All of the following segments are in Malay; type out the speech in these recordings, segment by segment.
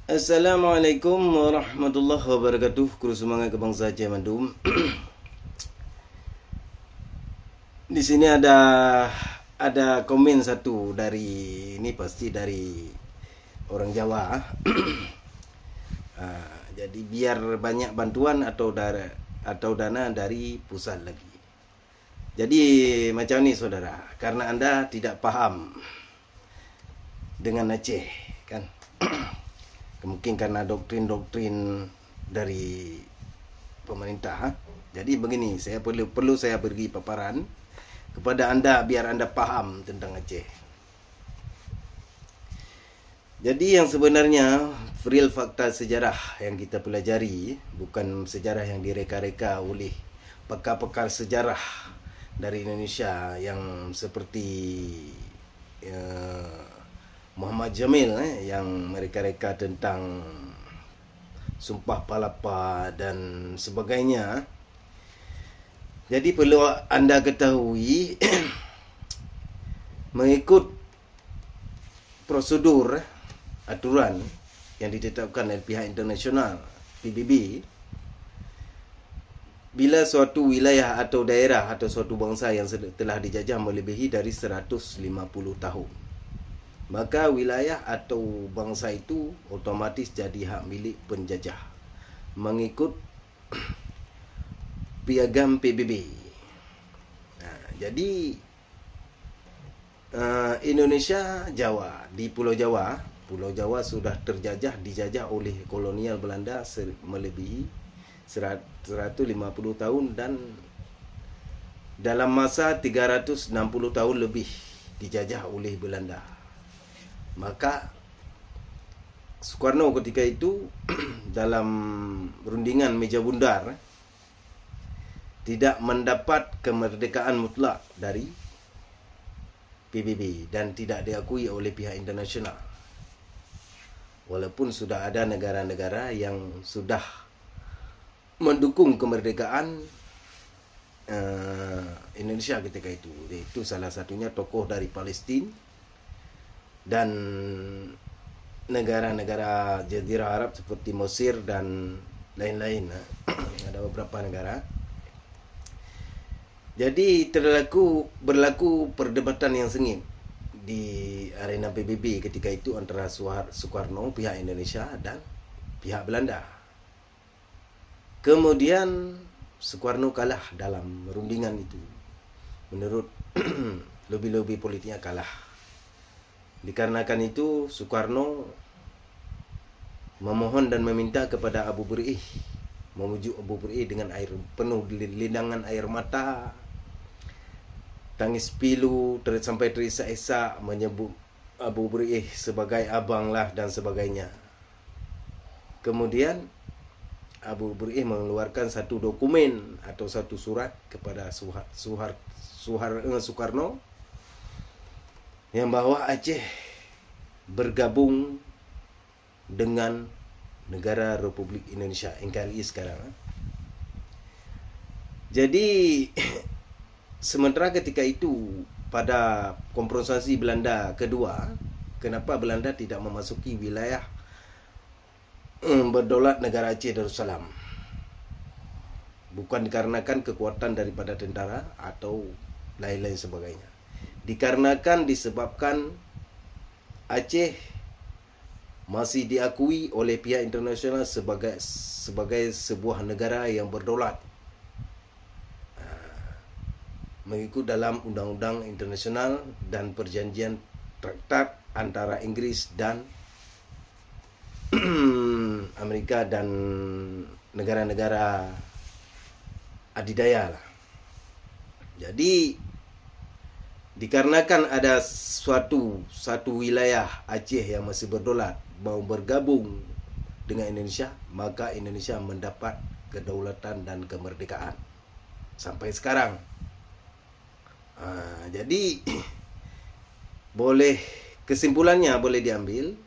Assalamualaikum warahmatullahi wabarakatuh. Kru semangat kebangsa Aceh Mandum. Di sini ada komen satu dari ini pasti dari orang Jawa. Jadi biar banyak bantuan atau dana dari pusat lagi. Jadi macam ni saudara, karena Anda tidak paham dengan Aceh kan. Mungkin karena doktrin-doktrin dari pemerintah. Jadi begini, saya perlu saya beri paparan kepada Anda biar Anda paham tentang Aceh. Jadi yang sebenarnya real fakta sejarah yang kita pelajari, bukan sejarah yang direka-reka oleh pakar-pakar sejarah dari Indonesia yang seperti Muhammad Jamil yang mereka-reka tentang Sumpah Palapa dan sebagainya. Jadi perlu Anda ketahui mengikut prosedur aturan yang ditetapkan oleh pihak internasional PBB, bila suatu wilayah atau daerah atau suatu bangsa yang telah dijajah melebihi dari 150 tahun, maka wilayah atau bangsa itu otomatis jadi hak milik penjajah mengikut piagam PBB. Jadi Indonesia, Jawa, di Pulau Jawa sudah dijajah oleh kolonial Belanda melebihi 150 tahun, dan dalam masa 360 tahun lebih dijajah oleh Belanda. Maka Soekarno ketika itu dalam rundingan meja bundar tidak mendapat kemerdekaan mutlak dari PBB dan tidak diakui oleh pihak internasional. Walaupun sudah ada negara-negara yang sudah mendukung kemerdekaan Indonesia ketika itu. Itu salah satunya tokoh dari Palestina dan negara-negara Jazirah Arab seperti Mesir dan lain-lain. Ada beberapa negara. Jadi berlaku perdebatan yang sengit di arena PBB ketika itu antara Soekarno, pihak Indonesia, dan pihak Belanda. Kemudian Soekarno kalah dalam rundingan itu. Menurut lobby-lobby politiknya kalah. Dikarenakan itu Soekarno memohon dan meminta kepada Abu Berih, memujuk Abu Berih dengan air penuh lindangan air mata, tangis pilu, sampai terisak-isak menyebut Abu Berih sebagai abang lah dan sebagainya. Kemudian Abu Berih mengeluarkan satu dokumen atau satu surat kepada Soekarno yang bahwa Aceh bergabung dengan negara Republik Indonesia NKRI sekarang. Jadi sementara ketika itu pada konfrontasi Belanda kedua, kenapa Belanda tidak memasuki wilayah berdaulat negara Aceh Darussalam? Bukan dikarenakan kekuatan daripada tentara atau lain-lain sebagainya. Disebabkan Aceh masih diakui oleh pihak internasional sebagai sebuah negara yang berdaulat mengikut dalam undang-undang internasional dan perjanjian traktat antara Inggris dan Amerika dan negara-negara adidaya lah. Jadi dikarenakan ada satu wilayah Aceh yang masih berdaulat mau bergabung dengan Indonesia, maka Indonesia mendapat kedaulatan dan kemerdekaan sampai sekarang. Jadi kesimpulannya boleh diambil,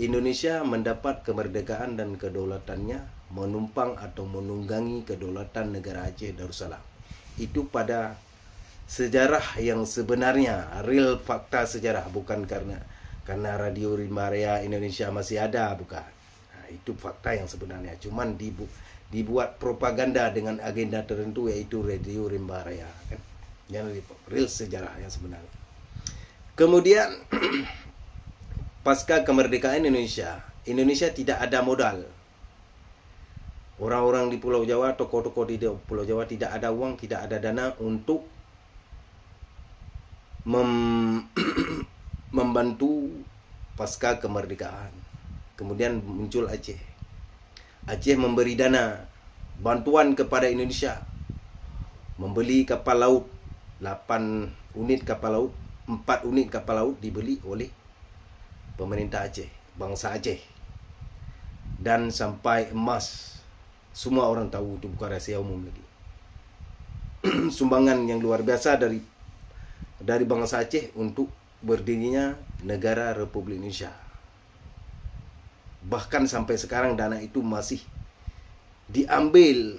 Indonesia mendapat kemerdekaan dan kedaulatannya menumpang atau menunggangi kedaulatan negara Aceh Darussalam. Itu pada sejarah yang sebenarnya, real fakta sejarah, bukan karena Radio Rimba Raya Indonesia masih ada, bukan. Nah, itu fakta yang sebenarnya. Cuman dibuat propaganda dengan agenda tertentu, yaitu Radio Rimba Raya, kan? Yang real sejarah yang sebenarnya. Kemudian pasca kemerdekaan Indonesia tidak ada modal. Orang-orang di Pulau Jawa, tokoh-tokoh di Pulau Jawa tidak ada uang, tidak ada dana untuk membantu pasca kemerdekaan. Kemudian muncul Aceh. Aceh memberi dana bantuan kepada Indonesia, membeli kapal laut, 8 unit kapal laut, 4 unit kapal laut dibeli oleh pemerintah Aceh, bangsa Aceh. Dan sampai emas, semua orang tahu, itu bukan rahasia umum lagi. Sumbangan yang luar biasa dari bangsa Aceh untuk berdirinya negara Republik Indonesia. Bahkan sampai sekarang dana itu masih diambil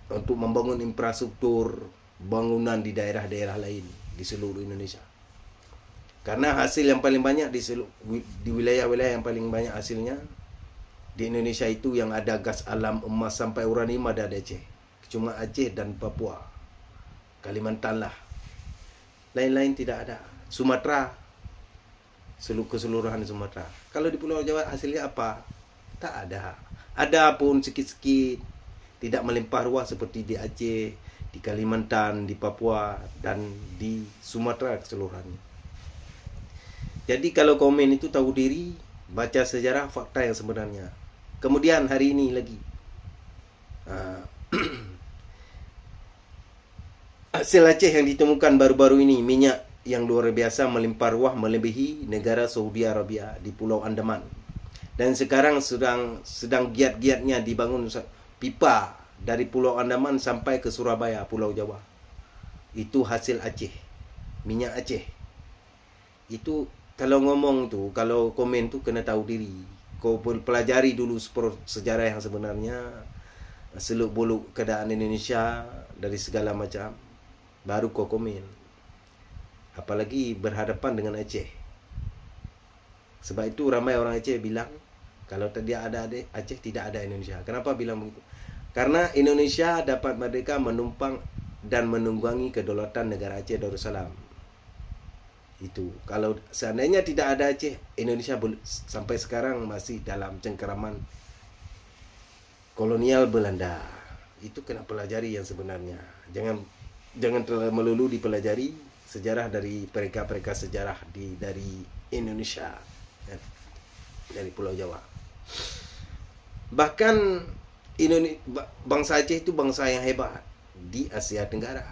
untuk membangun infrastruktur bangunan di daerah-daerah lain di seluruh Indonesia. Karena hasil yang paling banyak di wilayah-wilayah yang paling banyak hasilnya di Indonesia itu yang ada gas alam, emas sampai uranium ada di Aceh. Cuma Aceh dan Papua, Kalimantan lah. Lain-lain tidak ada. Sumatera, keseluruhan Sumatera. Kalau di Pulau Jawa hasilnya apa? Tak ada. Ada pun sikit-sikit, tidak melimpah ruah seperti di Aceh, di Kalimantan, di Papua, dan di Sumatera keseluruhannya. Jadi kalau komen itu tahu diri, baca sejarah, fakta yang sebenarnya. Kemudian hari ini lagi, hasil Aceh yang ditemukan baru-baru ini, minyak yang luar biasa melimpah ruah melebihi negara Saudi Arabia di Pulau Andaman. Dan sekarang sedang giat-giatnya dibangun pipa dari Pulau Andaman sampai ke Surabaya, Pulau Jawa. Itu hasil Aceh, minyak Aceh. Itu kalau ngomong tuh, kalau komen tuh kena tahu diri. Kau pelajari dulu sejarah yang sebenarnya, seluk-beluk keadaan Indonesia dari segala macam, baru kau komen. Apalagi berhadapan dengan Aceh. Sebab itu ramai orang Aceh bilang, kalau tidak ada Aceh, tidak ada Indonesia. Kenapa bilang begitu? Karena Indonesia dapat merdeka menumpang dan menunggangi kedaulatan negara Aceh Darussalam. Itu kalau seandainya tidak ada Aceh, Indonesia sampai sekarang masih dalam cengkeraman kolonial Belanda. Itu kena pelajari yang sebenarnya. Jangan terlalu melulu dipelajari sejarah dari pereka-pereka sejarah dari Indonesia, dari Pulau Jawa. Bahkan bangsa Aceh itu bangsa yang hebat di Asia Tenggara,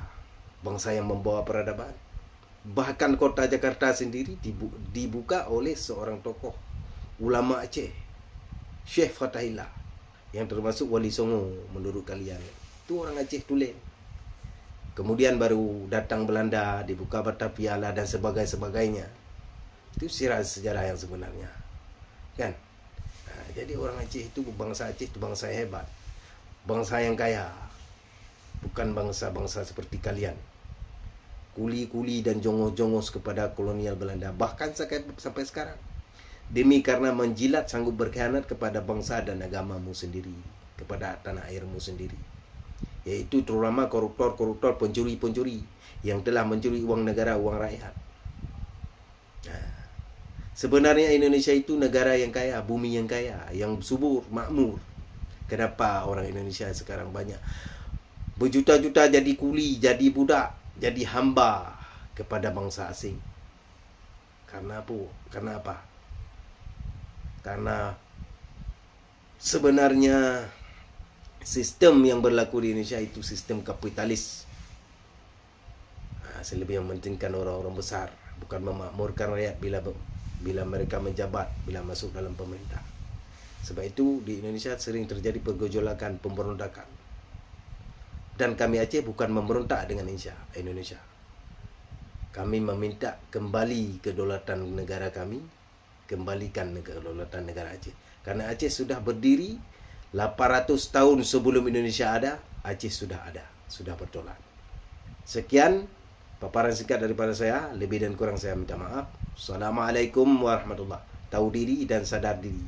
bangsa yang membawa peradaban. Bahkan kota Jakarta sendiri dibuka oleh seorang tokoh ulama Aceh, Syekh Fatahillah, yang termasuk Wali Songo menurut kalian. Itu orang Aceh tulen. Kemudian baru datang Belanda, dibuka Batavia dan sebagainya. Itu sejarah yang sebenarnya, kan? Nah, jadi orang Aceh itu, bangsa Aceh itu bangsa yang hebat, bangsa yang kaya, bukan bangsa-bangsa seperti kalian, kuli-kuli dan jongos-jongos kepada kolonial Belanda. Bahkan sampai sekarang, demi karena menjilat sanggup berkhianat kepada bangsa dan agamamu sendiri, kepada tanah airmu sendiri. Yaitu terutama koruptor-koruptor, pencuri-pencuri yang telah mencuri uang negara, uang rakyat. Nah, sebenarnya Indonesia itu negara yang kaya, bumi yang kaya, yang subur, makmur. Kenapa orang Indonesia sekarang banyak berjuta-juta jadi kuli, jadi budak, jadi hamba kepada bangsa asing? Karena apa? Karena sebenarnya sistem yang berlaku di Indonesia itu sistem kapitalis. Selebih mementingkan orang-orang besar, bukan memakmurkan rakyat bila mereka menjabat, bila masuk dalam pemerintah. Sebab itu di Indonesia sering terjadi pergejolakan, pemberontakan. Dan kami Aceh bukan memberontak dengan Indonesia. Kami meminta kembali kedaulatan negara kami, kembalikan kedaulatan negara Aceh. Karena Aceh sudah berdiri 800 tahun sebelum Indonesia ada, Aceh sudah ada, sudah berdaulat. Sekian paparan singkat daripada saya, lebih dan kurang saya minta maaf. Assalamualaikum warahmatullahi. Tahu diri dan sadar diri.